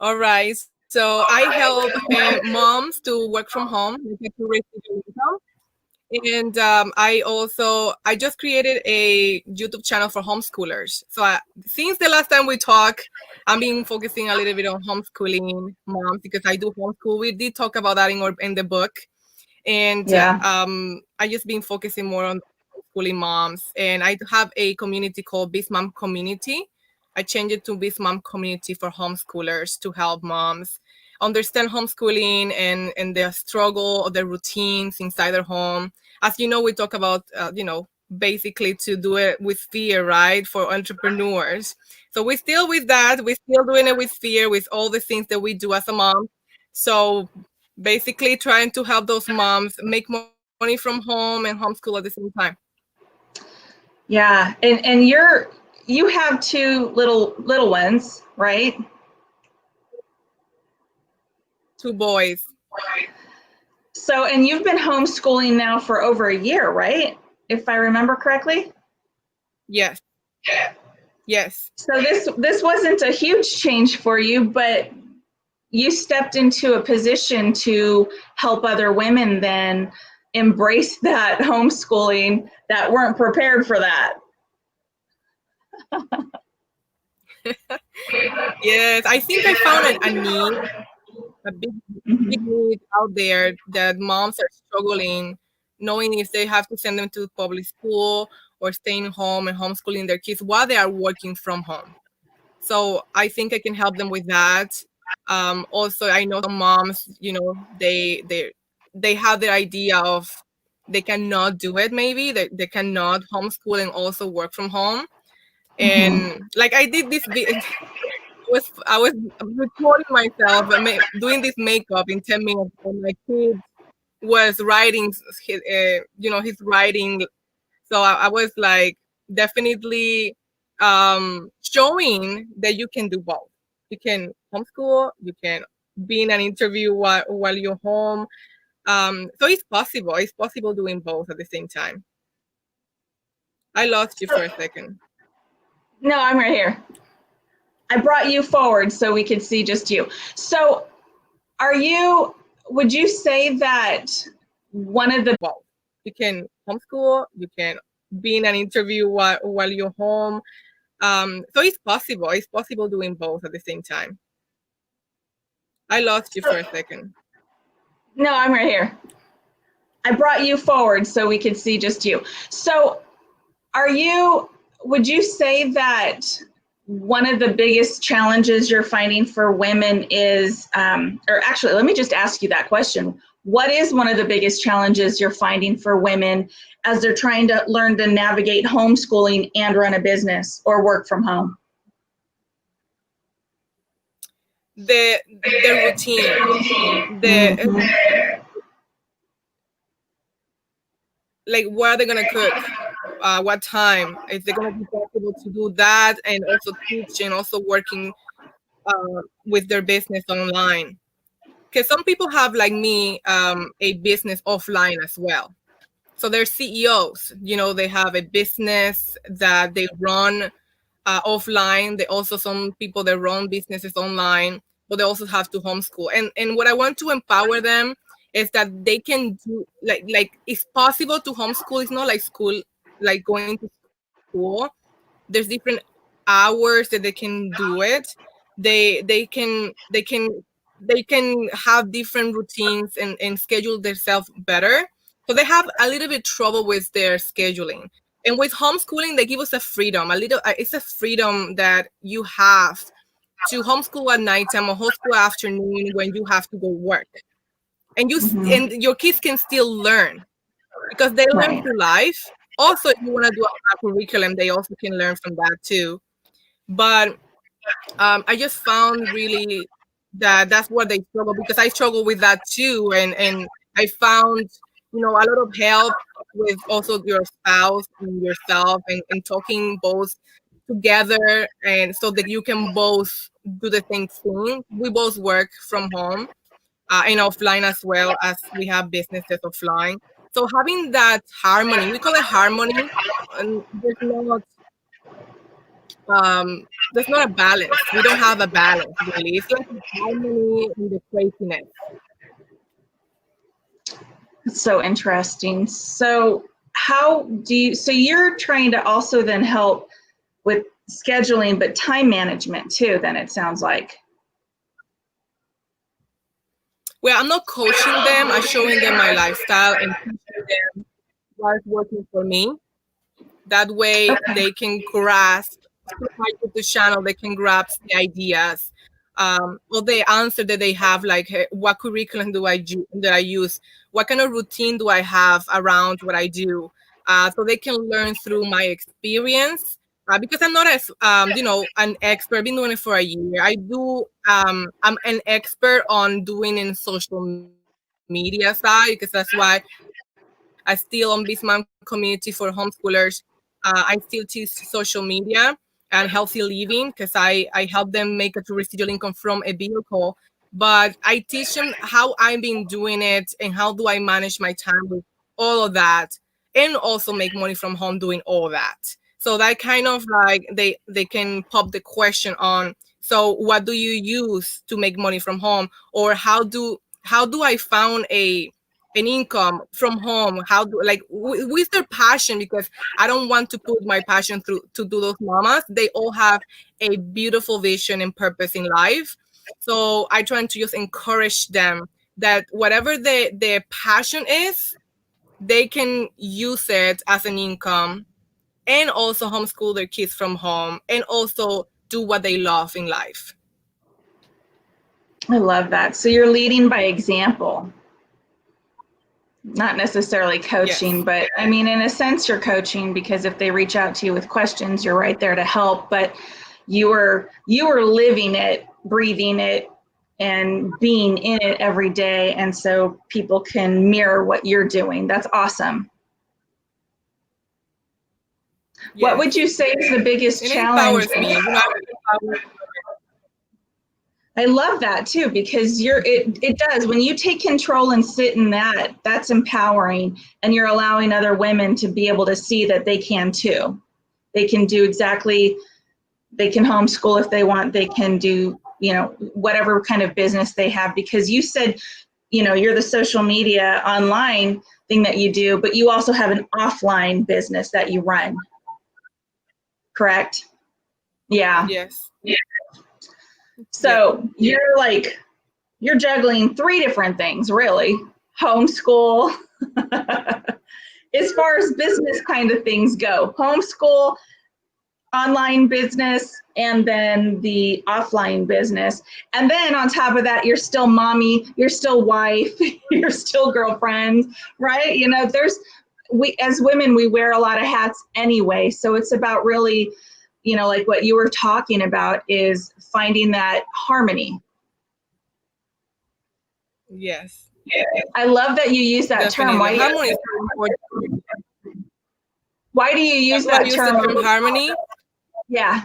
All right. So I help moms to work from home, to raise their income. And I just created a YouTube channel for homeschoolers. Since the last time we talked, I've been focusing a little bit on homeschooling moms because I do homeschool. We did talk about that in the book. And Yeah. I just been focusing more on homeschooling moms. And I have a community called Biz Mom Community. I changed it to Biz Mom Community for homeschoolers to help moms understand homeschooling and the struggle or the routines inside their home. As you know, we talk about, basically to do it with fear, right? For entrepreneurs. So we're still with that. We're still doing it with fear, with all the things that we do as a mom. So basically trying to help those moms make money from home and homeschool at the same time. Yeah. And you have two little ones, right? Two boys. So, and you've been homeschooling now for over a year, right? If I remember correctly. Yes. Yes. So this wasn't a huge change for you, but you stepped into a position to help other women then embrace that homeschooling that weren't prepared for that. Yes. I think I found a need, a big need out there that moms are struggling, knowing if they have to send them to public school or staying home and homeschooling their kids while they are working from home. So I think I can help them with that. Also, I know some moms, they have the idea of they cannot do it. Maybe they cannot homeschool and also work from home. Mm-hmm. And like I did this, I was recording myself and doing this makeup in 10 minutes, and my kid was writing his writing. So I was like definitely showing that you can do both. You can homeschool, you can be in an interview while you're home. So it's possible. It's possible doing both at the same time. I lost you for a second. No, I'm right here. I brought you forward so we could see just you. So would you say that one of the Both. You can homeschool, you can be in an interview while you're home. So it's possible. It's possible doing both at the same time. I lost you for a second. No, I'm right here. I brought you forward so we could see just you. So would you say that one of the biggest challenges you're finding for women is, or actually, let me just ask you that question. What is one of the biggest challenges you're finding for women as they're trying to learn to navigate homeschooling and run a business or work from home? The routine, like what are they gonna cook, what time, is it gonna be possible to do that and also teach and also working with their business online? Because some people have, like me, a business offline as well. So they're CEOs, they have a business that they run offline. They also, some people that run businesses online, but they also have to homeschool. And what I want to empower them is that they can do, like it's possible to homeschool. It's not like school, like going to school. There's different hours that they can do it. They can have different routines and schedule themselves better. So they have a little bit trouble with their scheduling. And with homeschooling, they give us a freedom, it's a freedom that you have to homeschool at nighttime or homeschool afternoon when you have to go work. And your kids can still learn because they learn Right. through life. Also, if you want to do a curriculum, they also can learn from that too. But I just found really that that's where they struggle, because I struggle with that too. And I found, a lot of help with also your spouse and yourself, and talking both together, and so that you can both do the same thing. We both work from home and offline, as well as we have businesses offline. So having that harmony, we call it harmony, and there's not there's not a balance. We don't have a balance really. It's like a harmony in the craziness. It's so interesting. So how do you, so you're trying to also then help with scheduling, but time management too, then it sounds like. Well, I'm not coaching them. I'm showing them my lifestyle and teaching them what's working for me. That way Okay. they can grasp through my YouTube channel, they can grasp the ideas, or the answer that they have, like what curriculum do that I use, what kind of routine do I have around what I do, so they can learn through my experience. Because I'm not as an expert. I've been doing it for a year. I'm an expert on doing in social media side, because that's why I still on Bismarck community for homeschoolers. I still teach social media and healthy living, because I help them make a residual income from a vehicle. But I teach them how I've been doing it and how do I manage my time with all of that, and also make money from home doing all that. So that kind of like they can pop the question on, so what do you use to make money from home, or how do I found an income from home, how do like with their passion, because I don't want to put my passion through to do those mamas. They all have a beautiful vision and purpose in life. So I try to just encourage them that whatever their passion is, they can use it as an income, and also homeschool their kids from home, and also do what they love in life. I love that. So you're leading by example, not necessarily coaching, Yes. but I mean, in a sense, you're coaching because if they reach out to you with questions, you're right there to help. But you were living it, breathing it, and being in it every day, and so people can mirror what you're doing. That's awesome. What would Yes. you say is the biggest And it challenge? empowers me. I feel empowered. I love that too because it does when you take control and sit in that, that's empowering, and you're allowing other women to be able to see that they can too. They can do exactly, they can homeschool if they want, they can do, whatever kind of business they have, because you said, you're the social media online thing that you do, but you also have an offline business that you run, correct? Yeah. Yes. Yes. So you're juggling three different things, really. Homeschool, as far as business kind of things go, homeschool, online business, and then the offline business. And then on top of that, you're still mommy, you're still wife, you're still girlfriend, right? We as women, we wear a lot of hats anyway. So it's about really, like what you were talking about is finding that harmony. Yes. I love that you use that term. Definitely. Harmony is so important. Why do you use That's why I that use the term? term harmony. Yeah.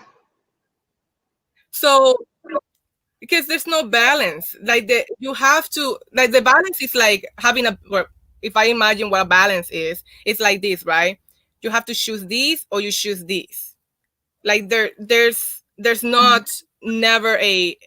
So because there's no balance, like you have to, like, the balance is like having or if I imagine what a balance is, it's like this, right? You have to choose these or you choose these. Like there's not never a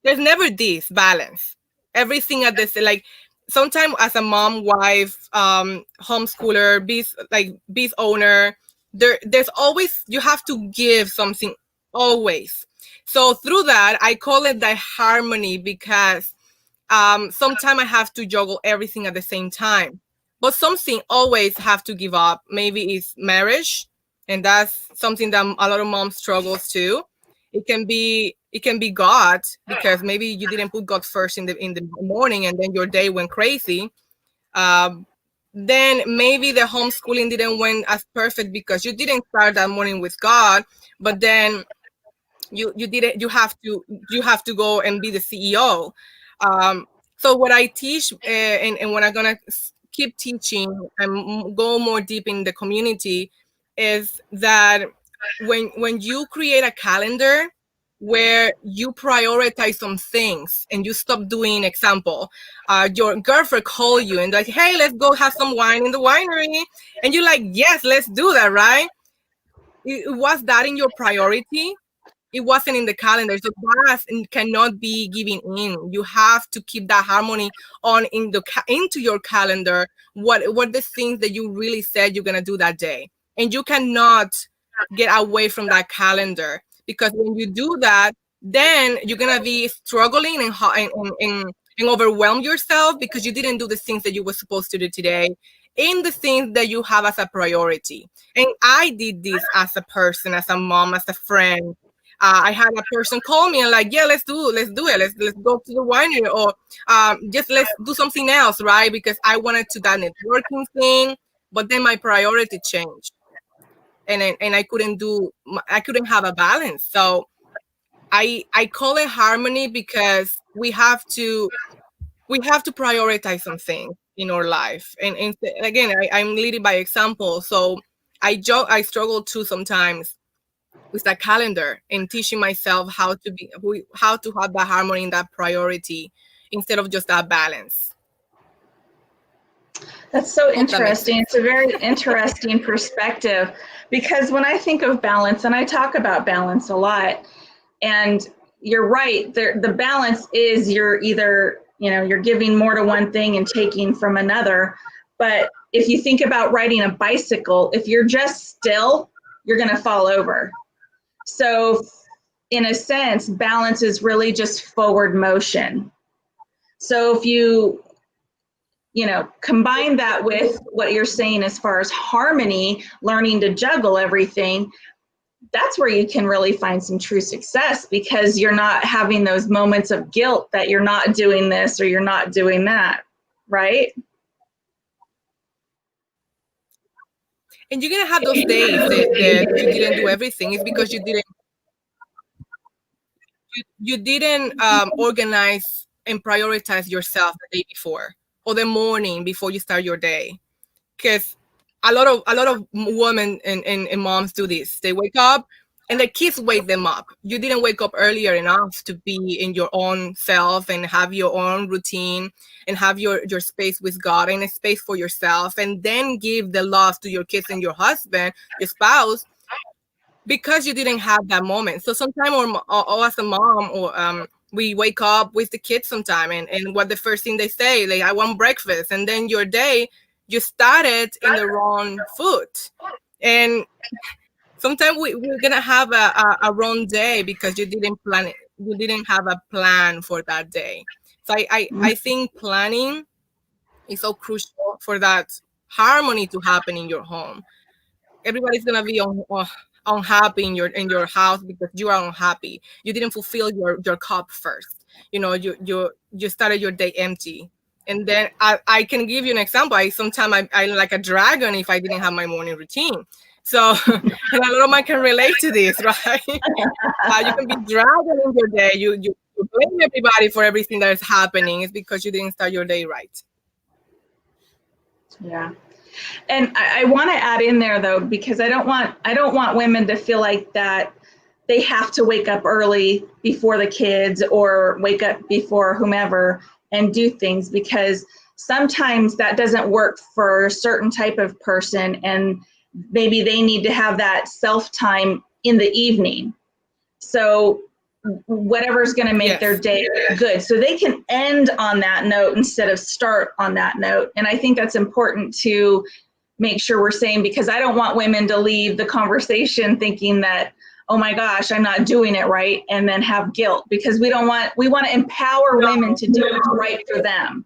there's never this balance. Everything at this, like, sometimes as a mom, wife, homeschooler, biz owner, there's always, you have to give something, always. So through that, I call it the harmony, because sometimes I have to juggle everything at the same time. But something always have to give up. Maybe it's marriage, and that's something that a lot of moms struggles too. It can be God, because maybe you didn't put God first in the morning, and then your day went crazy. Um, then maybe the homeschooling didn't went as perfect because you didn't start that morning with God, but then you didn't you have to go and be the CEO. um so what I teach, and what I'm gonna keep teaching and go more deep in the community, is that when you create a calendar where you prioritize some things and you stop doing, example, your girlfriend call you and like, hey, let's go have some wine in the winery, and you're like, yes, let's do that, right? it was that in your priority. It wasn't in the calendar, so that cannot be giving in. You have to keep that harmony on into your calendar. What the things that you really said you're gonna do that day, and you cannot get away from that calendar, because when you do that, then you're gonna be struggling and overwhelm yourself because you didn't do the things that you were supposed to do today, in the things that you have as a priority. And I did this as a person, as a mom, as a friend. I had a person call me and like, yeah, let's do it. Let's go to the winery, or just let's do something else, right? Because I wanted to that networking thing, but then my priority changed, and I couldn't have a balance. So I call it harmony, because we have to prioritize some things in our life, and again, I'm leading by example. So I struggle too sometimes with that calendar, and teaching myself how to have that harmony and that priority, instead of just that balance. That's so Hope that makes interesting. sense. It's a very interesting perspective, because when I think of balance, and I talk about balance a lot, and you're right, the balance is you're either, you're giving more to one thing and taking from another. But if you think about riding a bicycle, if you're just still, you're going to fall over. So in a sense, balance is really just forward motion. So if combine that with what you're saying as far as harmony, learning to juggle everything, that's where you can really find some true success, because you're not having those moments of guilt that you're not doing this or you're not doing that, right? And you're gonna have those days that you didn't do everything. It's because you didn't organize and prioritize yourself the day before, or the morning before you start your day. Because a lot of women and moms do this. They wake up and the kids wake them up. You didn't wake up earlier enough to be in your own self and have your own routine, and have your space with God and a space for yourself, and then give the love to your kids and your husband, your spouse, because you didn't have that moment. So sometimes, or as a mom, or we wake up with the kids sometime, and what the first thing they say, like, I want breakfast, and then your day, you started in the wrong foot. And sometimes we're gonna have a wrong day because you didn't plan it. You didn't have a plan for that day. So I think planning is so crucial for that harmony to happen in your home. Everybody's gonna be unhappy in your house because you are unhappy. You didn't fulfill your cup first. You started your day empty. And then I can give you an example. Sometimes I'm like a dragon if I didn't have my morning routine. So and a lot of mine can relate to this, right? You can be dragon in your day. You blame everybody for everything that is happening. It's because you didn't start your day right. Yeah. And I want to add in there though, because I don't want women to feel like that they have to wake up early before the kids or wake up before whomever and do things, because sometimes that doesn't work for a certain type of person, and maybe they need to have that self time in the evening. So whatever's going to make their Yes. day good, so they can end on that note instead of start on that note. And I think that's important to make sure we're saying, because I don't want women to leave the conversation thinking that, oh my gosh, I'm not doing it right, and then have guilt, because we want to empower women to do what's right for them.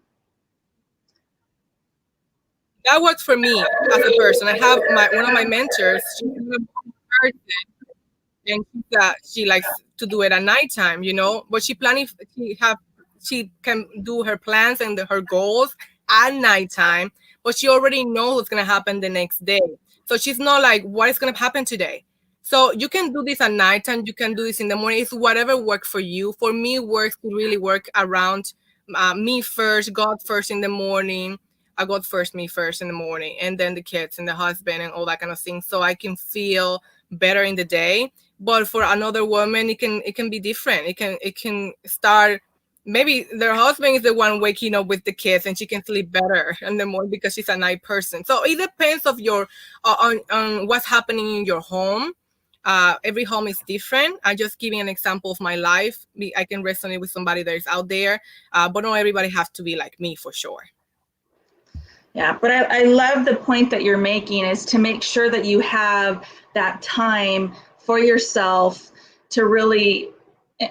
That works for me as a person. I have one of my mentors. She's a person, and she likes to do it at nighttime. But she can do her plans and her goals at nighttime, but she already knows what's gonna happen the next day. So she's not like, what is gonna happen today? So you can do this at nighttime. You can do this in the morning. It's whatever works for you. For me, it works to really work around me first, God first in the morning. I God first, me first in the morning, and then the kids and the husband and all that kind of thing, so I can feel better in the day. But for another woman, it can be different. It can start, maybe their husband is the one waking up with the kids, and she can sleep better in the morning because she's a night person. So it depends of your on what's happening in your home. Every home is different. I'm just giving an example of my life. I can resonate with somebody that is out there, but not everybody has to be like me for sure. Yeah, but I love the point that you're making is to make sure that you have that time for yourself to really,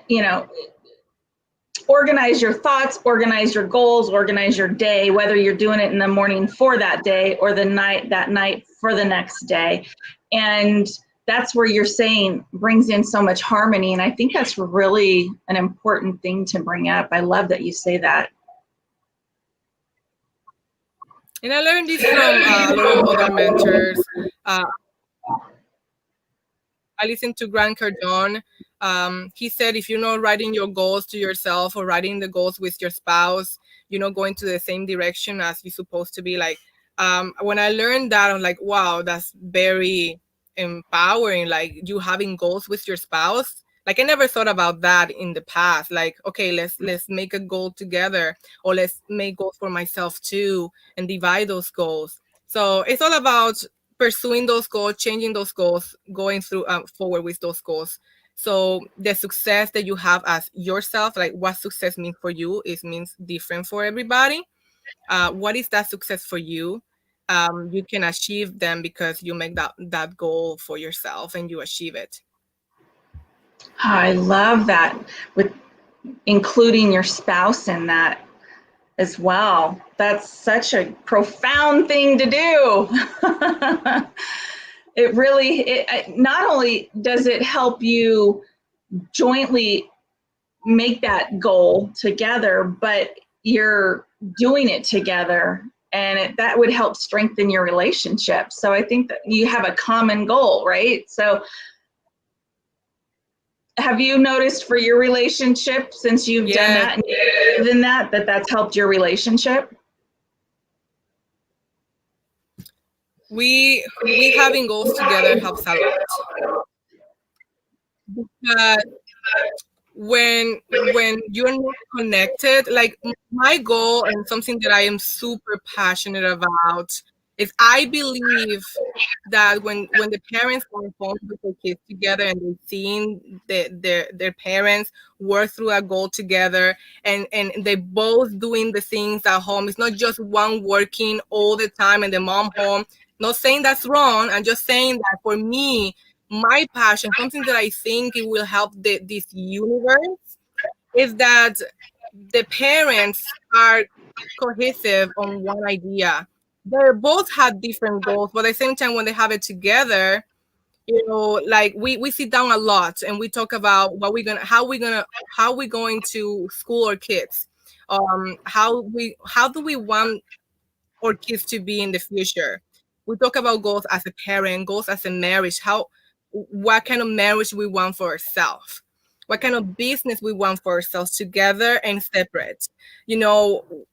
you know, organize your thoughts, organize your goals, organize your day, whether you're doing it in the morning for that day or that night for the next day. And that's where you're saying brings in so much harmony. And I think that's really an important thing to bring up. I love that you say that. And I learned this from a lot of other mentors. Uh, I listened to Grant Cardone. He said, if you're not writing your goals to yourself or writing the goals with your spouse, you're not going to the same direction as you're supposed to be. Like, when I learned that, I'm like, wow, that's very empowering. Like, you having goals with your spouse. Like, I never thought about that in the past. Like, okay, let's make a goal together, or let's make goals for myself too, and divide those goals. So it's all about pursuing those goals, changing those goals, going through forward with those goals. So the success that you have as yourself, like what success means for you, is means different for everybody. What is that success for you? You can achieve them because you make that goal for yourself and you achieve it. I love that, with including your spouse in that as well. That's such a profound thing to do. It really, not only does it help you jointly make that goal together, but you're doing it together, and that would help strengthen your relationship. So I think that you have a common goal, right? So have you noticed for your relationship, since you've done Yes, that and you've given that's helped your relationship? we having goals together helps a lot. But when you're not connected, like my goal and something that I am super passionate about is, I believe that when the parents are home with their kids together and they're seeing their parents work through a goal together, and they both doing the things at home. It's not just one working all the time and the mom home. Not saying that's wrong. I'm just saying that for me, my passion, something that I think it will help this universe, is that the parents are cohesive on one idea. They both had different goals, but at the same time, when they have it together, like we sit down a lot and we talk about how we going to school our kids, how do we want our kids to be in the future. We talk about goals as a parent, goals as a marriage, what kind of marriage we want for ourselves, what kind of business we want for ourselves, together and separate.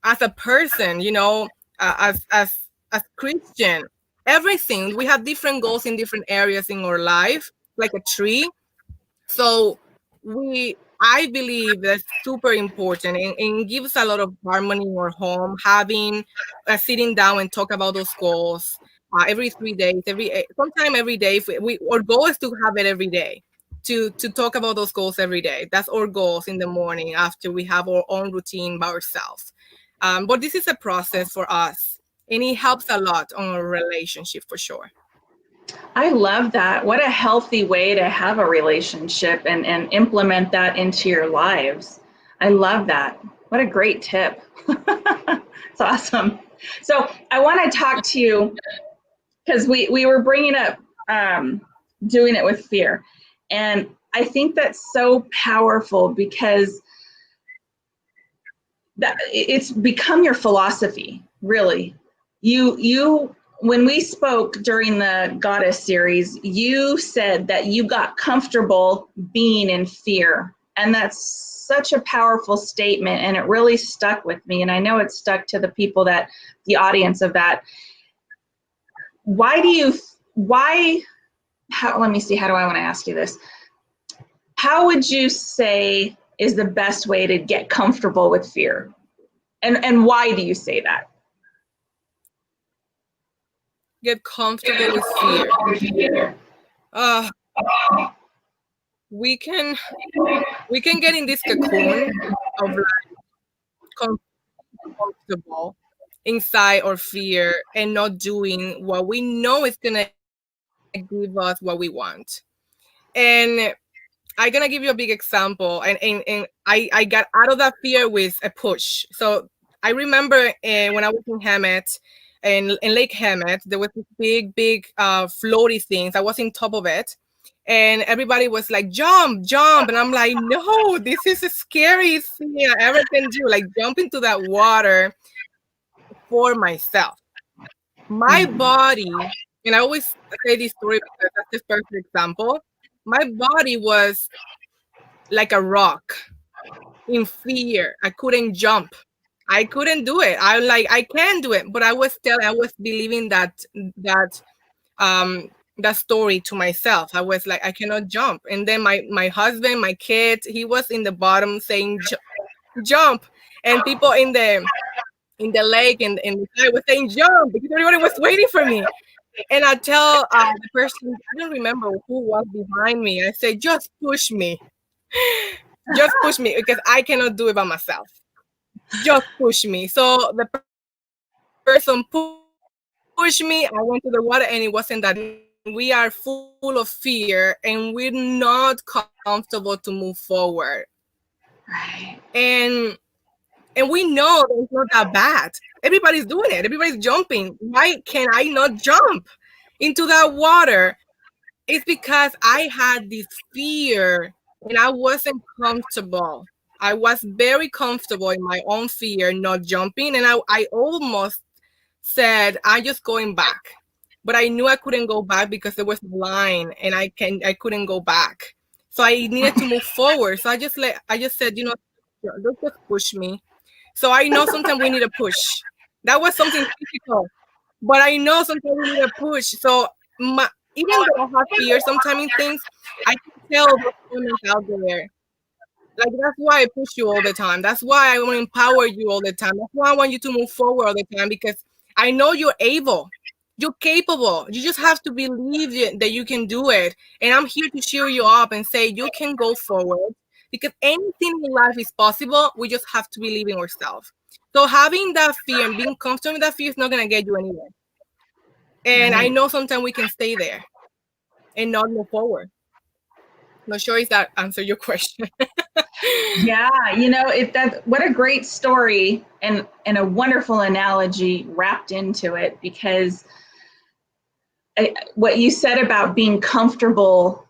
As a person, as Christian, everything, we have different goals in different areas in our life, like a tree. So I believe that's super important, and gives a lot of harmony in our home, having sitting down and talk about those goals every 3 days, sometime every day. If our goal is to have it every day, to talk about those goals every day. That's our goals in the morning after we have our own routine by ourselves. But this is a process for us, and it helps a lot on our relationship for sure. I love that. What a healthy way to have a relationship and implement that into your lives. I love that. What a great tip. It's awesome. So I want to talk to you because we were bringing up doing it with fear. And I think that's so powerful because it's become your philosophy, really. You when we spoke during the Goddess series, you said that you got comfortable being in fear. And that's such a powerful statement, and it really stuck with me. And I know it stuck to the people the audience of that. Let me see, how do I want to ask you this? How would you say is the best way to get comfortable with fear? And why do you say that? Get comfortable with fear. we can we can get in this cocoon of like comfortable inside our fear and not doing what we know is gonna give us what we want. And I'm gonna give you a big example, and I got out of that fear with a push. So I remember when I was in Hammett, in Lake Hammett, there was this big floaty things. I was in top of it, and everybody was like, "Jump, jump!" And I'm like, "No, this is the scariest thing I ever can do. Like jump into that water for myself." My body, and I always say this story because that's the perfect example. My body was like a rock in fear. I couldn't jump. I couldn't do it. I like I can do it, but I was believing that um that story to myself. I was like I cannot jump. And then my husband, my kids, he was in the bottom saying jump, and people in the lake and in the sky was saying jump because everybody was waiting for me. And I tell the person, I don't remember who was behind me. I said, just push me. Just push me because I cannot do it by myself. Just push me. So the person pushed me. I went to the water and it wasn't that deep. And we are full of fear and we're not comfortable to move forward. Right. And and we know that it's not that bad. Everybody's doing it. Everybody's jumping. Why can I not jump into that water? It's because I had this fear and I wasn't comfortable. I was very comfortable in my own fear, not jumping. And I almost said, I'm just going back. But I knew I couldn't go back because there was a line and I couldn't go back. So I needed to move forward. So I just said, just push me. So I know sometimes we need a push. That was something physical, but I know sometimes we need a push. So even though I have fear sometimes in things, I can tell those moments out there. Like that's why I push you all the time. That's why I want to empower you all the time. That's why I want you to move forward all the time because I know you're able. You're capable. You just have to believe that you can do it. And I'm here to cheer you up and say you can go forward because anything in life is possible. We just have to believe in ourselves. So having that fear and being comfortable with that fear is not gonna get you anywhere. And I Right. know sometimes we can stay there and not move forward. Not sure if that answered your question. Yeah, that what a great story and a wonderful analogy wrapped into it because what you said about being comfortable,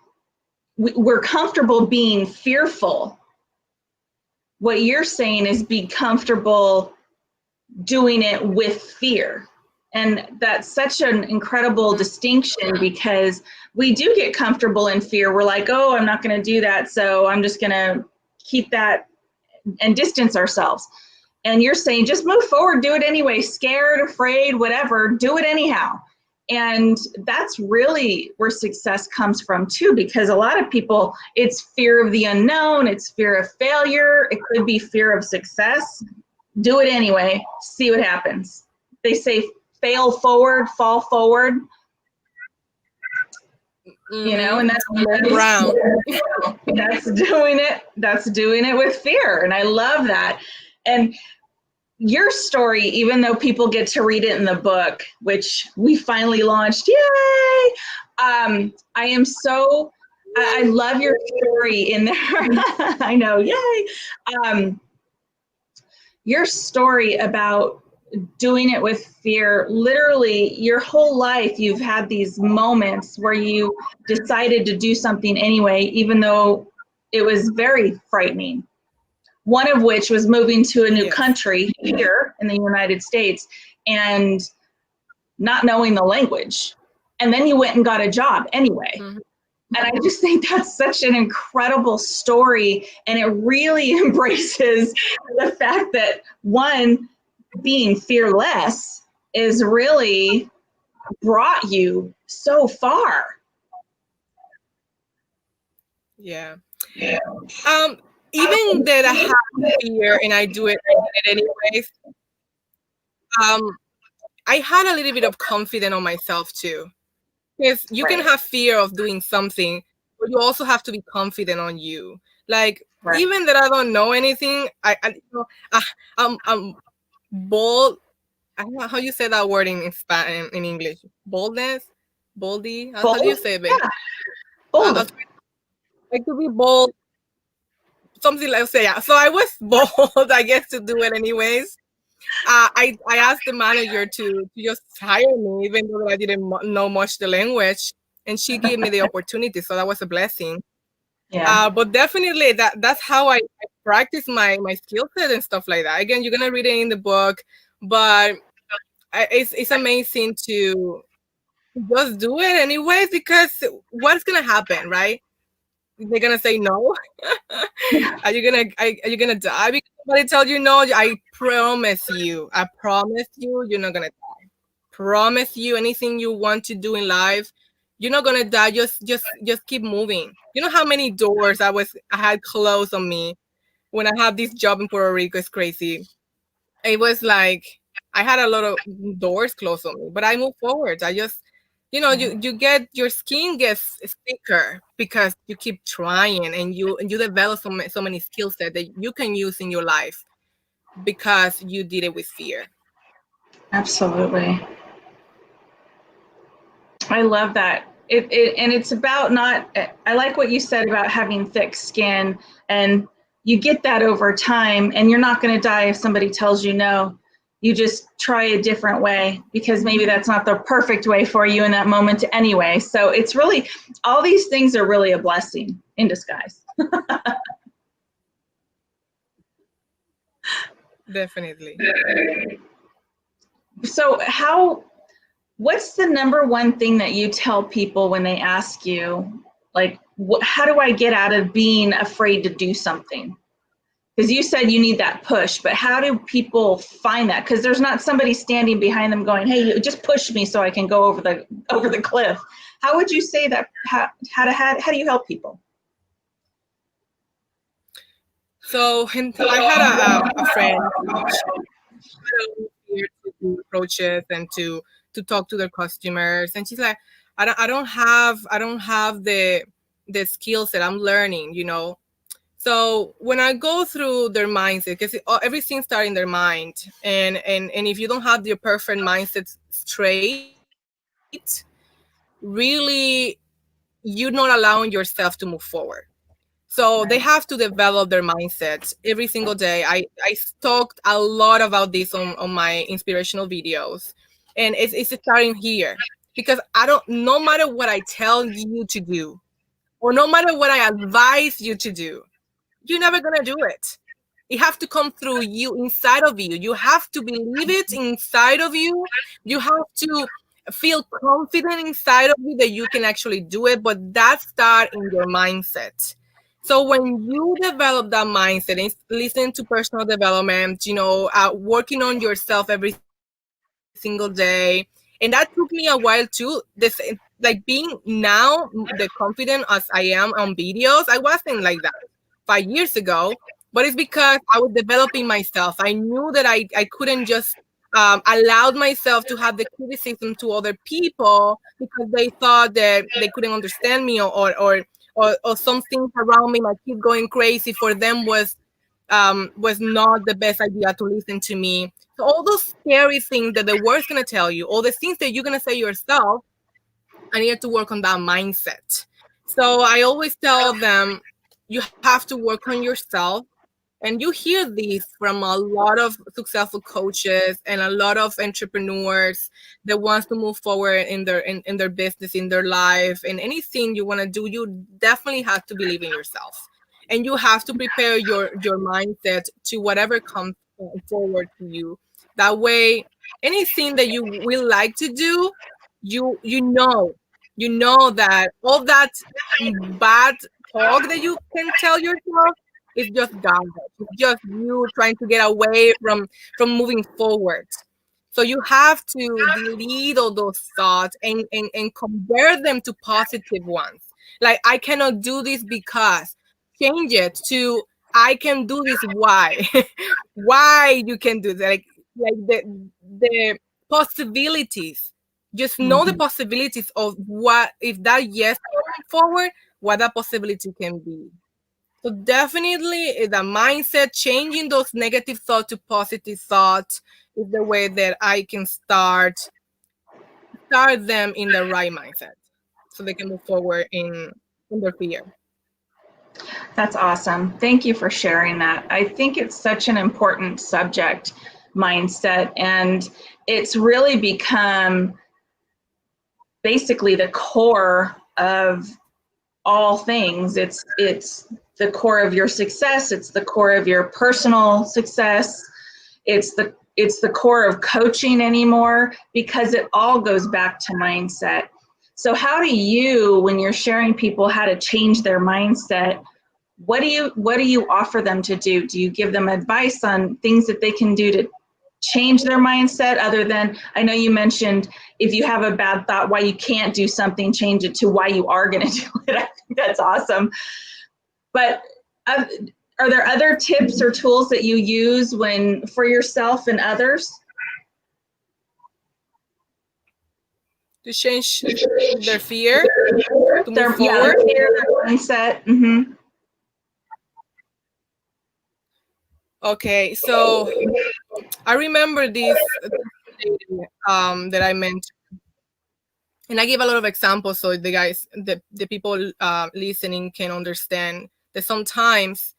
we're comfortable being fearful. What you're saying is be comfortable doing it with fear. And that's such an incredible distinction because we do get comfortable in fear. We're like, oh, I'm not going to do that. So I'm just going to keep that and distance ourselves. And you're saying just move forward, do it anyway, scared, afraid, whatever, do it anyhow. And that's really where success comes from too, because a lot of people, it's fear of the unknown, it's fear of failure, it could be fear of success. Do it anyway, see what happens. They say fail forward, fall forward, and Brown. that's doing it with fear. And I love that. And your story, even though people get to read it in the book, which we finally launched, yay! I love your story in there. I know, yay! Your story about doing it with fear, literally your whole life you've had these moments where you decided to do something anyway, even though it was very frightening. One of which was moving to a new country here in the United States and not knowing the language. And then you went and got a job anyway. Mm-hmm. And I just think that's such an incredible story. And it really embraces the fact that one, being fearless is really brought you so far. Yeah. Even that I have fear and I did it anyways. I had a little bit of confidence on myself too, because you can have fear of doing something, but you also have to be confident on you. Like, Right. even that I don't know anything, I I'm bold. I don't know how you say that word in Spanish, in English. Boldness, boldy. How do you Bold? say it, babe? Yeah, I bold. like to be bold, something like say. Yeah. So I was bold, I guess, to do it anyways. I asked the manager to just hire me, even though I didn't know much the language, and she gave me the opportunity. So that was a blessing. Yeah, But definitely that's how I practice my skill set and stuff like that. Again, you're gonna read it in the book, but it's amazing to just do it anyways, because what's gonna happen, right? They're gonna say no. Are you gonna die because somebody tells you no? I promise you, you're not gonna promise you anything you want to do in life. You're not gonna die. Just keep moving. You know how many doors I had closed on me when I had this job in Puerto Rico. It's crazy. It was like I had a lot of doors closed on me, but I moved forward. I just, yeah, you get your skin gets thicker because you keep trying, and you develop so many skill sets that you can use in your life because you did it with fear. absolutely. I love that. And it's about not, I like what you said about having thick skin, and you get that over time, and you're not going to die if somebody tells you no. You just try a different way because maybe that's not the perfect way for you in that moment anyway. So it's really, all these things are really a blessing in disguise. Definitely. So what's the number one thing that you tell people when they ask you, like, how do I get out of being afraid to do something? Because you said you need that push, but how do people find that? Because there's not somebody standing behind them going, "Hey, you just push me so I can go over the cliff." How would you say that? How do you help people? So, and I had a friend. Here to do approaches and to talk to their customers, and she's like, I don't have the skills that I'm learning, so when I go through their mindset, because everything starts in their mind, and if you don't have your perfect mindset straight, really you're not allowing yourself to move forward. So they have to Right. develop their mindsets every single day. I talked a lot about this on my inspirational videos. And it's starting here. Because I don't no matter what I tell you to do, or no matter what I advise you to do, you're never gonna do it. It have to come through you, inside of you. You have to believe it inside of you. You have to feel confident inside of you that you can actually do it. But that start in your mindset. So when you develop that mindset and listen to personal development, working on yourself every single day, and that took me a while too. This like being now the confident as I am on videos, I wasn't like that 5 years ago, but it's because I was developing myself. I knew that I couldn't just allowed myself to have the criticism to other people because they thought that they couldn't understand me, or some things around me, my kid going crazy for them was not the best idea to listen to me. So all those scary things that the world's gonna tell you, all the things that you're gonna say yourself, I needed to work on that mindset. So I always tell them, you have to work on yourself. And you hear this from a lot of successful coaches and a lot of entrepreneurs that wants to move forward in their business, in their life, and anything you want to do. You definitely have to believe in yourself, and you have to prepare your mindset to whatever comes forward to you. That way, anything that you will like to do, you know that all that bad talk that you can tell yourself is just garbage. It's just you trying to get away from moving forward. So you have to delete all those thoughts and convert them to positive ones. Like, I cannot do this because, change it to, I can do this. Why? Why you can do that? Like the possibilities. Just know the Mhm. possibilities of what if that yes come forward. what that possibility can be. So definitely the mindset, changing those negative thoughts to positive thoughts is the way that I can start them in the right mindset so they can move forward in their fear. That's awesome. Thank you for sharing that. I think it's such an important subject, mindset, and it's really become basically the core of all things. It's the core of your success, it's the core of your personal success, it's the core of coaching anymore, because it all goes back to mindset. So how do you, when you're sharing people how to change their mindset, what do you offer them to do? Do you give them advice on things that they can do to change their mindset, other than, I know you mentioned if you have a bad thought why you can't do something, change it to why you are going to do it. I think that's awesome. But are there other tips or tools that you use when for yourself and others? To change their fear, to move Yeah, forward. their fear, their mindset. Mm-hmm. Okay, so I remember this lady, that I mentioned, and I give a lot of examples so the people listening can understand that sometimes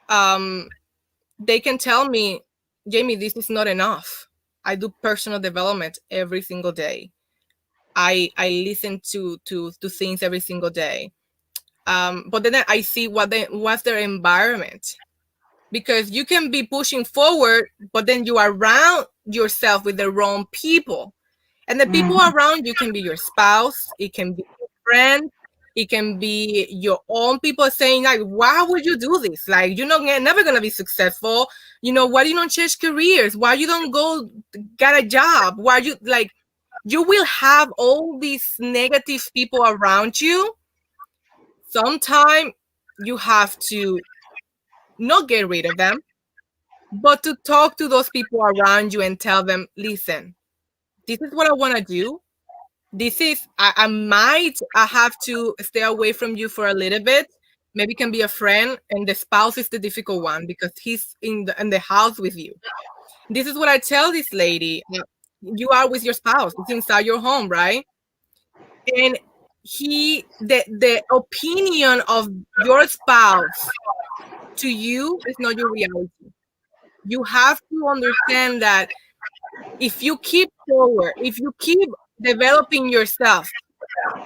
um, they can tell me, Jamie, this is not enough. I do personal development every single day. I listen to things every single day. But then I see what's their environment, because you can be pushing forward, but then you are around yourself with the wrong people. And the people Mm-hmm. around you can be your spouse, it can be your friend, it can be your own people saying like, why would you do this? Like, you're not never gonna be successful. Why you don't change careers? Why you don't go get a job? Why you like you will have all these negative people around you. Sometime you have to not get rid of them, but to talk to those people around you and tell them, listen, this is what I want to do. This is I have to stay away from you for a little bit. Maybe it can be a friend, and the spouse is the difficult one because he's in the house with you. This is what I tell this lady. You are with your spouse. It's inside your home, right? And the opinion of your spouse to you is not your reality. You have to understand that if you keep forward, if you keep developing yourself,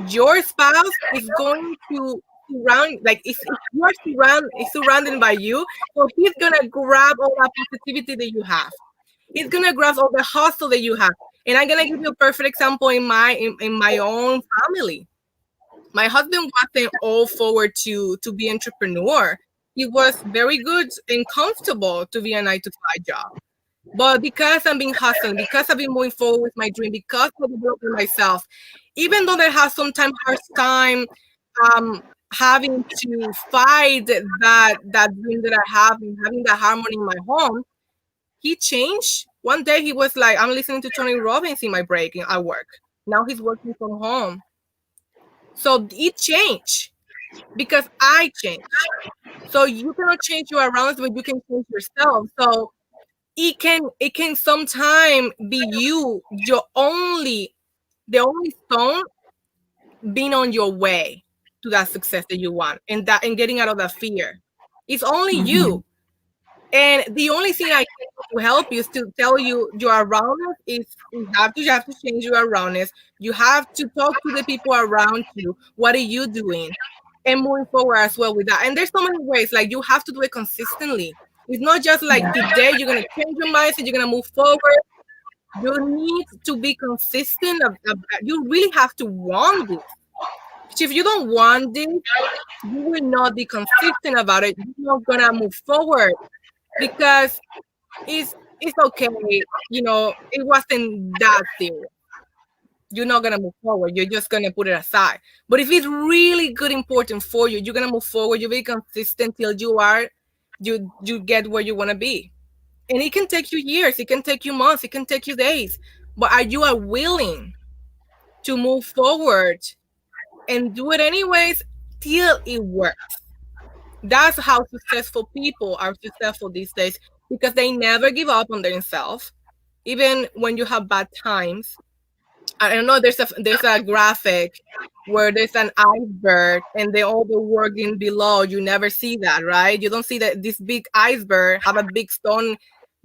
your spouse is going to surround, like if you are surrounded by you, so he's gonna grab all that positivity that you have. He's gonna grab all the hustle that you have. And I'm gonna give you a perfect example in my own family. My husband wasn't all forward to be entrepreneur. He was very good and comfortable to be a 9 to 5 job. But because I'm being hustling, because I've been moving forward with my dream, because I'm developing myself, even though I have sometimes hard time having to fight that dream that I have and having that harmony in my home, he changed. One day he was like, I'm listening to Tony Robbins in my break at work. Now he's working from home. So it changed because I changed. So you cannot change your around, but you can change yourself. So it can sometime be the only stone being on your way to that success that you want, and getting out of that fear. It's only Mm-hmm. you. And the only thing I can do to help you is to tell you your aroundness is you have to change your aroundness. You have to talk to the people around you. What are you doing? And moving forward as well with that. And there's so many ways. Like, you have to do it consistently. It's not just like Yeah. today you're gonna change your mindset, you're gonna move forward. You need to be consistent. You really have to want this. If you don't want this, you will not be consistent about it. You're not gonna move forward because it's okay. It wasn't that serious. You're not gonna move forward. You're just gonna put it aside. But if it's really good, important for you, you're gonna move forward. You'll be consistent till you get where you wanna be. And it can take you years. It can take you months. It can take you days. But are you willing to move forward and do it anyways? still it works. That's how successful people are successful these days, because they never give up on themselves, even when you have bad times. I don't know. There's a graphic where there's an iceberg and all the working below. You never see that, right? You don't see that this big iceberg have a big stone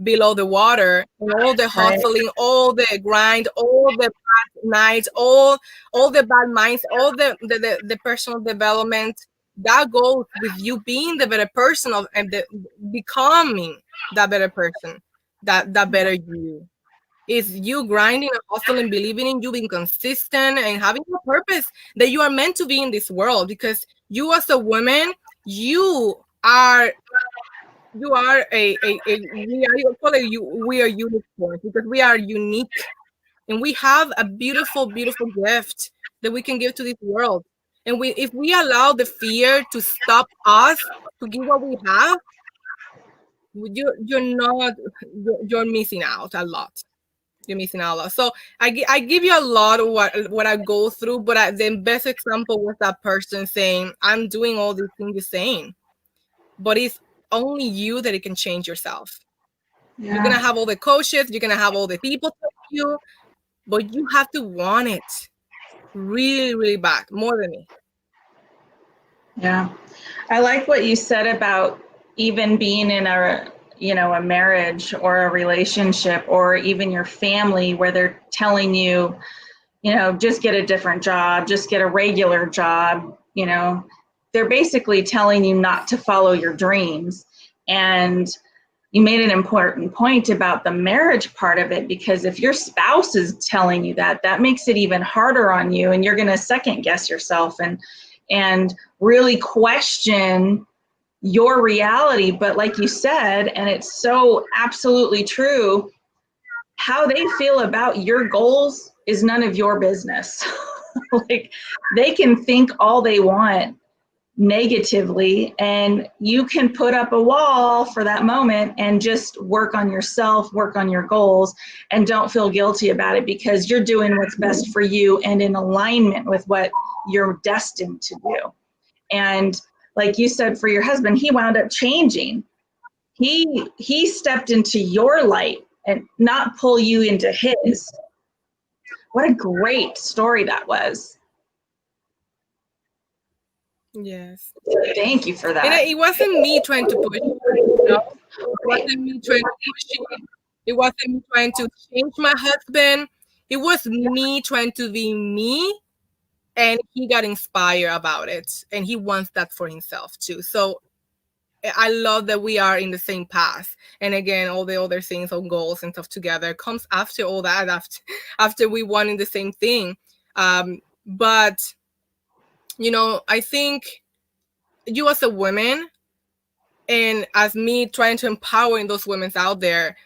below the water, and all the Right. hustling, all the grind, all the bad nights, all the bad minds, all the personal development that goes with you being the better person of and becoming that better person, that better you. Is you grinding and hustling, believing in you, being consistent, and having a purpose that you are meant to be in this world. Because you, as a woman, you are we are unicorns, because we are unique, and we have a beautiful, beautiful gift that we can give to this world. And if we allow the fear to stop us to give what we have, you're not you're missing out a lot. You're missing out a lot. So I give you a lot of what I go through, but the best example was that person saying, "I'm doing all these things you're saying," but it's only you that it can change yourself. You're Yeah. gonna have all the coaches, you're gonna have all the people tell you, but you have to want it really, really bad, more than me. Yeah. I like what you said about even being in a marriage or a relationship or even your family where they're telling you, just get a different job, just get a regular job, they're basically telling you not to follow your dreams. And you made an important point about the marriage part of it, because if your spouse is telling you that, that makes it even harder on you, and you're going to second guess yourself and really question your reality. But like you said, and it's so absolutely true, how they feel about your goals is none of your business. Like, they can think all they want negatively, and you can put up a wall for that moment and just work on yourself, work on your goals, and don't feel guilty about it, because you're doing what's best for you and in alignment with what you're destined to do. And like you said, for your husband, he wound up changing. He stepped into your light and not pull you into his. What a great story that was. Yes. Thank you for And that. it wasn't me trying to push it wasn't me trying to push it. It wasn't me trying to change my husband. It was me trying to be me, and he got inspired about it, and he wants that for himself too. So I love that we are in the same path. And again, all the other things on goals and stuff together comes after all that, after we wanted the same thing. But I think you, as a woman, and as me trying to empowering those women out there,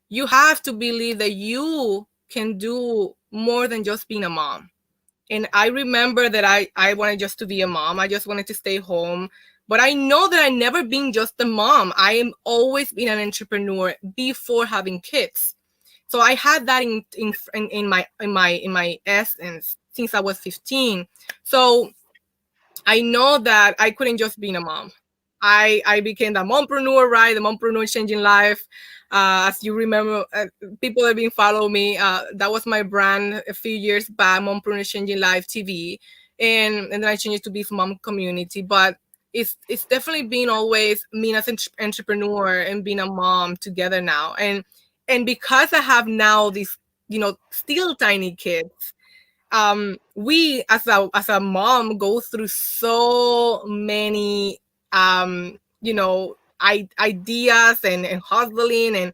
you have to believe that you can do more than just being a mom. And I remember that I wanted just to be a mom. I just wanted to stay home. But I know that I never been just a mom. I am always been an entrepreneur before having kids. So I had that in my essence since I was 15. So I know that I couldn't just be a mom. I became the mompreneur, right? The mompreneur changing life. As you remember, people that have been following me, that was my brand a few years back, Mompreneur Changing Life TV, and then I changed it to Beef Mom Community. But it's definitely been always me as an entrepreneur and being a mom together now, and because I have now these still tiny kids, we as a mom go through so many ideas and hustling, and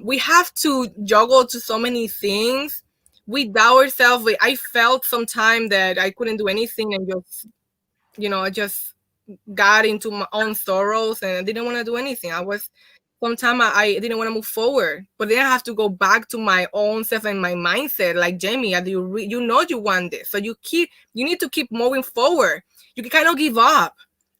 we have to juggle to so many things. We doubt ourselves. I felt sometime that I couldn't do anything, and I just got into my own sorrows, and I didn't want to do anything. Sometimes I didn't want to move forward, but then I have to go back to my own self and my mindset. Like, Jamie, you want this, so you need to keep moving forward. You can kind of give up,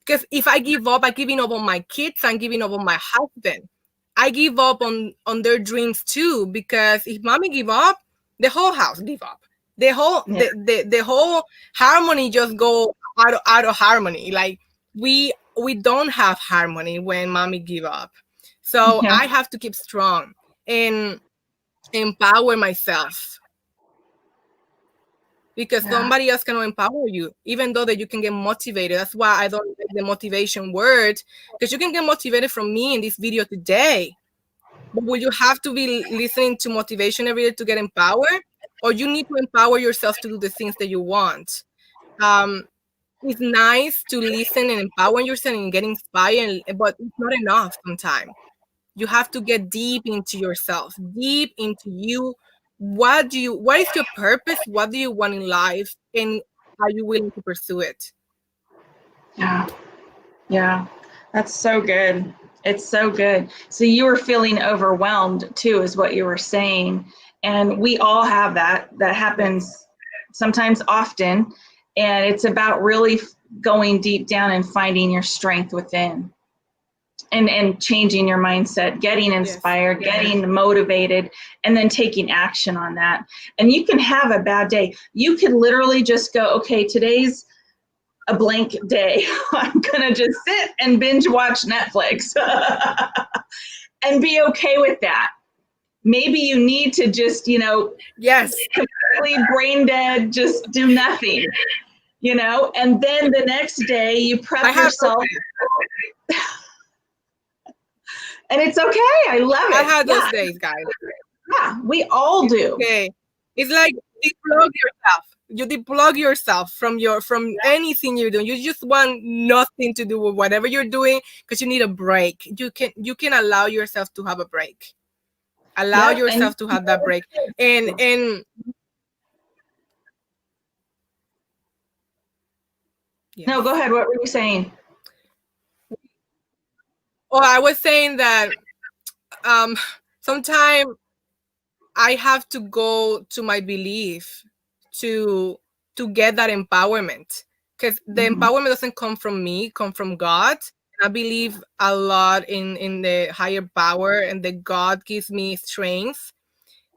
because if I give up, I'm giving up on my kids. I'm giving up on my husband. I give up on their dreams too, because if mommy give up, the whole house give up. The whole Yeah. the whole harmony just go out of harmony. Like we don't have harmony when mommy give up. So Yeah. I have to keep strong and empower myself, because Yeah. somebody else cannot empower you, even though that you can get motivated. That's why I don't like the motivation word, because you can get motivated from me in this video today, but will you have to be listening to motivation every day to get empowered, or you need to empower yourself to do the things that you want? um it's nice to listen and empower yourself and get inspired, but it's not enough sometimes. You have to get deep into yourself, deep into you. What is your purpose? What do you want in life? And are you willing to pursue it? Yeah. Yeah. That's so good. It's so good. So you were feeling overwhelmed too, is what you were saying. And we all have that. That Yes. happens sometimes often. And it's about really going deep down and finding your strength within, and changing your mindset, getting Yes. inspired, getting motivated, and then taking action on that. And you can have a bad day. You could literally just go, okay, today's a blank day. I'm gonna just sit and binge watch Netflix and be okay with that. Maybe you need to just, Yes. completely brain dead, just do nothing, and then the next day you I prep have those yourself, days. and it's okay. I love I it. have Yeah, those days, guys. yeah, we all It's do. okay. It's like deplug yourself. You deplug yourself from anything you're doing. You just want nothing to do with whatever you're doing, because you need a break. You can allow yourself to have a break. Allow Yep. And yourself to have that break. And no, go yes. ahead. What were you saying? Well, I was saying that um sometimes I have to go to my belief to get that empowerment, because the Mhm. empowerment doesn't come from me, come from God. I believe a lot in the higher power, and that God gives me strength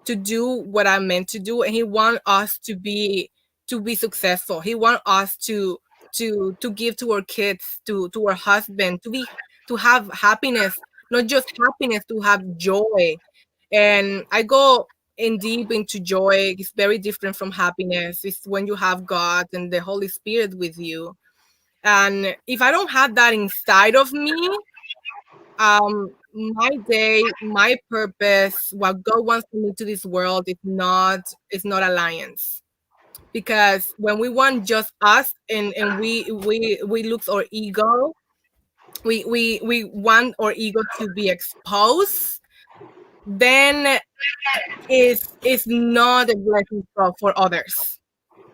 to do what I'm meant to do, and He wants us to be successful. He wants us to give to our kids, to our husband, to have happiness, not just happiness, to have joy. And I go in deep into joy. It's very different from happiness. It's when you have God and the Holy Spirit with you. And if I don't have that inside of me, my day, my purpose, what God wants me to this world is not alliance. Because when we want just us, and we look our ego, we want our ego to be exposed, then is not a blessing for others.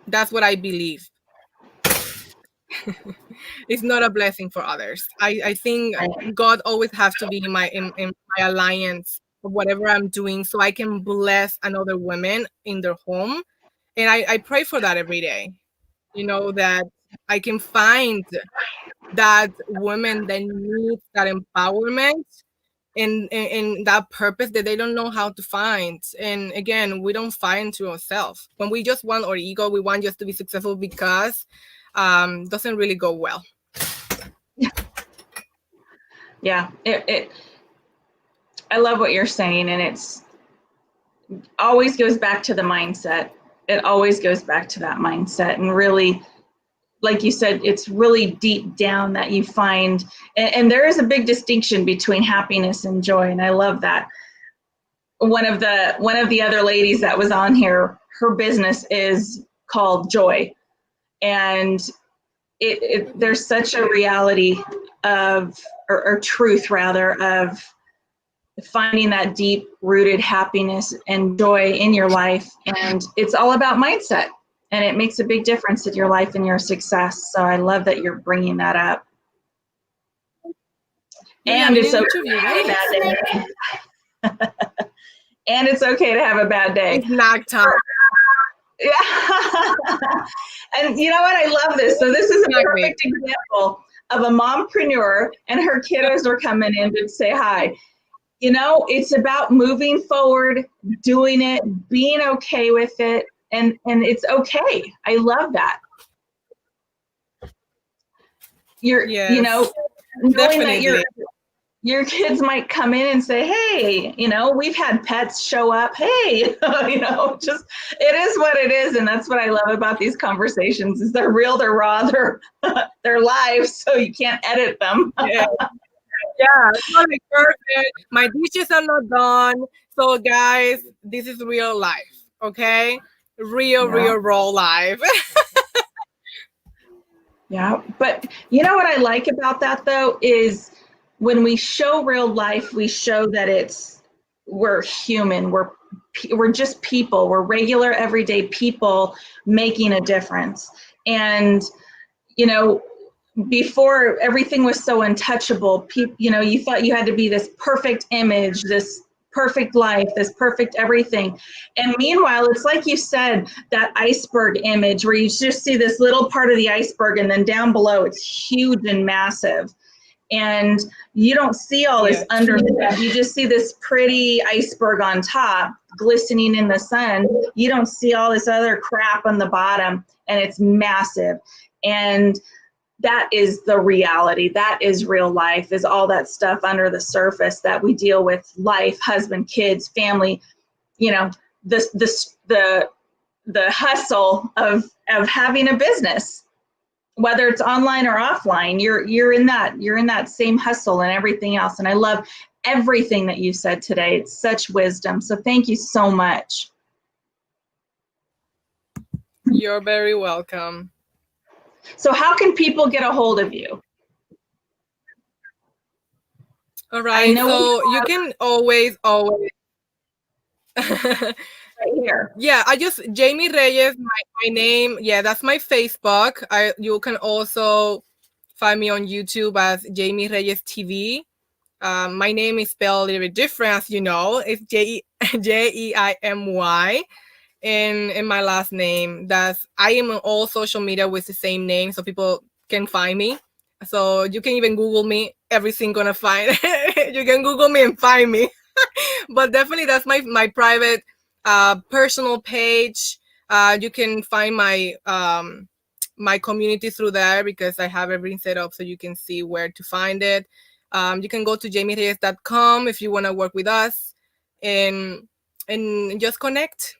That's what I believe. It's not a blessing for others. I think God always has to be in my alliance of whatever I'm doing, so I can bless another woman in their home. And I pray for that every day. That I can find that woman that needs that empowerment, and that purpose that they don't know how to find. And again, we don't find to ourselves. When we just want our ego, we want just to be successful, because doesn't really go well. Yeah, I love what you're saying, and it's always goes back to the mindset. It always goes back to that mindset, and really, like you said, it's really deep down that you find, and there is a big distinction between happiness and joy, and I love that. One of the other ladies that was on here, her business is called Joy, and there's such a reality of, or truth rather, of finding that deep rooted happiness and joy in your life. And it's all about mindset, and it makes a big difference in your life and your success. So I love that you're bringing that up. We And having it's an okay interview, to have a guys. bad day. And it's okay to have a bad day. It's snack time. Yeah. And you know what? I love this. So this is a Snack week. perfect example of a mompreneur, and her kiddos are coming in to say hi. It's about moving forward, doing it, being okay with it, and it's okay. I love that. you're, you Yes, know, knowing that definitely. your kids might come in and say, hey, we've had pets show up. Hey, just it is what it is. And that's what I love about these conversations is they're real, they're raw, they're live, so you can't edit them. Yeah, yeah, it's not like perfect. My dishes are not done. So guys, this is real life, okay? Real, Yeah. real raw life. Yeah. But you know what I like about that though is when we show real life, we show that we're human. We're just people. We're regular everyday people making a difference. And you know, before everything was so untouchable, you thought you had to be this perfect image, this perfect life, this perfect everything. And meanwhile, it's like you said, that iceberg image where you just see this little part of the iceberg and then down below it's huge and massive. And you don't see all this Yeah, underneath. You just see this pretty iceberg on top, glistening in the sun. You don't see all this other crap on the bottom, and it's massive. And that is the reality. That is real life, is all that stuff under the surface that we deal with: life, husband, kids, family, the hustle of having a business, whether it's online or offline. You're in that same hustle and everything else. And I love everything that you said today. It's such wisdom. So thank you so much. you're very welcome. So how can people get a hold of you? All I right, know we so you can always right here. yeah, I just Jamie Reyes, my name. Yeah, that's my Facebook. You can also find me on YouTube as Jamie Reyes TV. My name is spelled a little bit different, as you know. It's Jeimy, and my last name. I am on all social media with the same name, so people can find me. So you can even Google me. Everything gonna find. You can Google me and find me. But definitely, that's my private, personal page. You can find my community through there because I have everything set up so you can see where to find it. You can go to jamiereyes.com if you want to work with us, and just connect.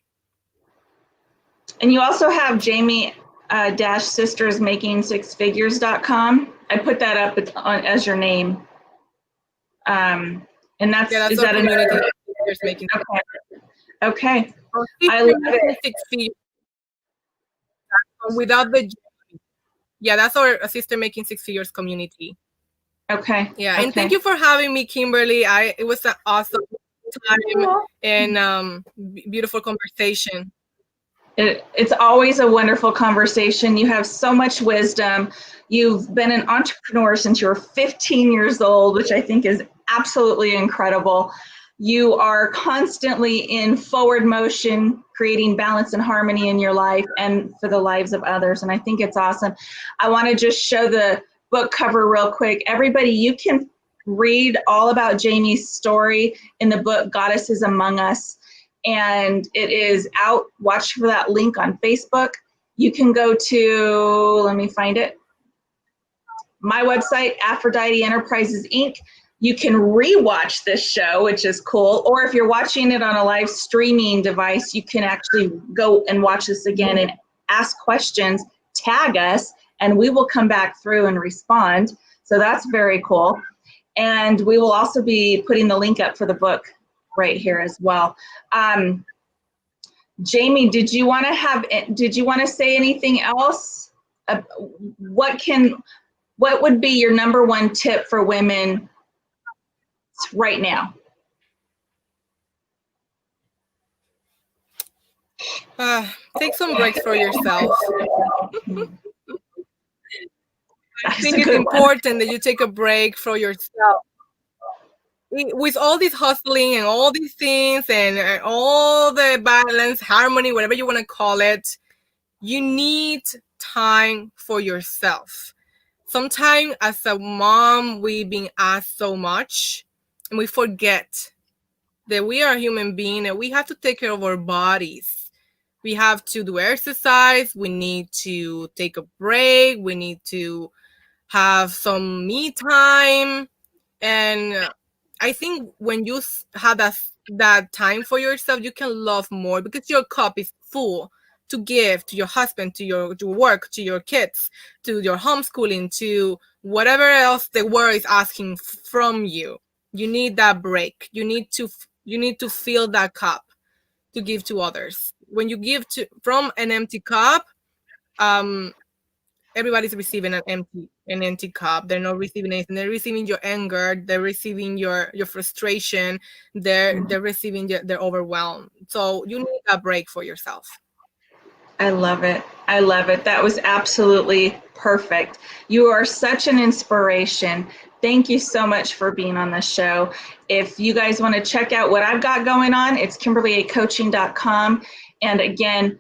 And you also have Jamie dash sisters making six figures.com. I put that up as your name. And Yeah, that's is our that community. another? Sisters making Okay. or I sisters love making it. six figures without the J. Yeah, that's our sister making six figures community. Okay. Yeah, and thank Okay. you for having me, Kimberly. It was an awesome time and beautiful conversation. It's always a wonderful conversation. You have so much wisdom. You've been an entrepreneur since you were 15 years old, which I think is absolutely incredible. You are constantly in forward motion, creating balance and harmony in your life and for the lives of others. And I think it's awesome. I want to just show the book cover real quick. Everybody, you can read all about Jamie's story in the book Goddesses Among Us, and it is out. Watch for that link on Facebook. You can go to, let me find it, my website, Aphrodite Enterprises Inc. You can rewatch this show, which is cool. Or if you're watching it on a live streaming device, you can actually go and watch this again and ask questions, tag us, and we will come back through and respond. So that's very cool. And we will also be putting the link up for the book right here as well. Jamie, did you want to say anything else? What would be your number one tip for women right now? Take some breaks for yourself. I That's think a it's good one. important that you take a break for yourself. With all this hustling and all these things and all the balance, harmony, whatever you want to call it, you need time for yourself. Sometimes as a mom, we've been asked so much and we forget that we are a human being and we have to take care of our bodies. We have to do exercise. We need to take a break. We need to have some me time. And I think when you have that time for yourself, you can love more because your cup is full to give to your husband, to your work, to your kids, to your homeschooling, to whatever else the world is asking from you. You need that break. You need to fill that cup to give to others. When you give to from an empty cup, um, everybody's receiving an empty cup. They're not receiving anything. They're receiving your anger. They're receiving your frustration. They're receiving their overwhelm. So you need a break for yourself. I love it. I love it. That was absolutely perfect. You are such an inspiration. Thank you so much for being on the show. If you guys want to check out what I've got going on, it's kimberlyacoaching.com. And again,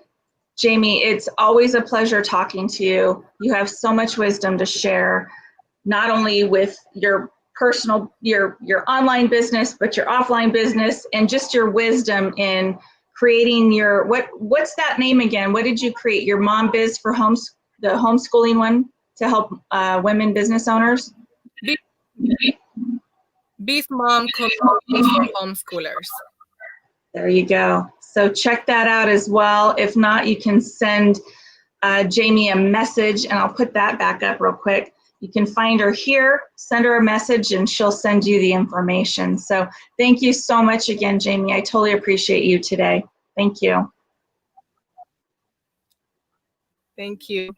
Jamie, it's always a pleasure talking to you. You have so much wisdom to share, not only with your personal, your online business, but your offline business, and just your wisdom in creating your, what's that name again? What did you create? Your Mom Biz for the homeschooling one to help women business owners? Be- Beast Mom Community for Homeschoolers. There you go. So check that out as well. If not, you can send Jamie a message, and I'll put that back up real quick. You can find her here, send her a message, and she'll send you the information. So thank you so much again, Jamie. I totally appreciate you today. Thank you. Thank you.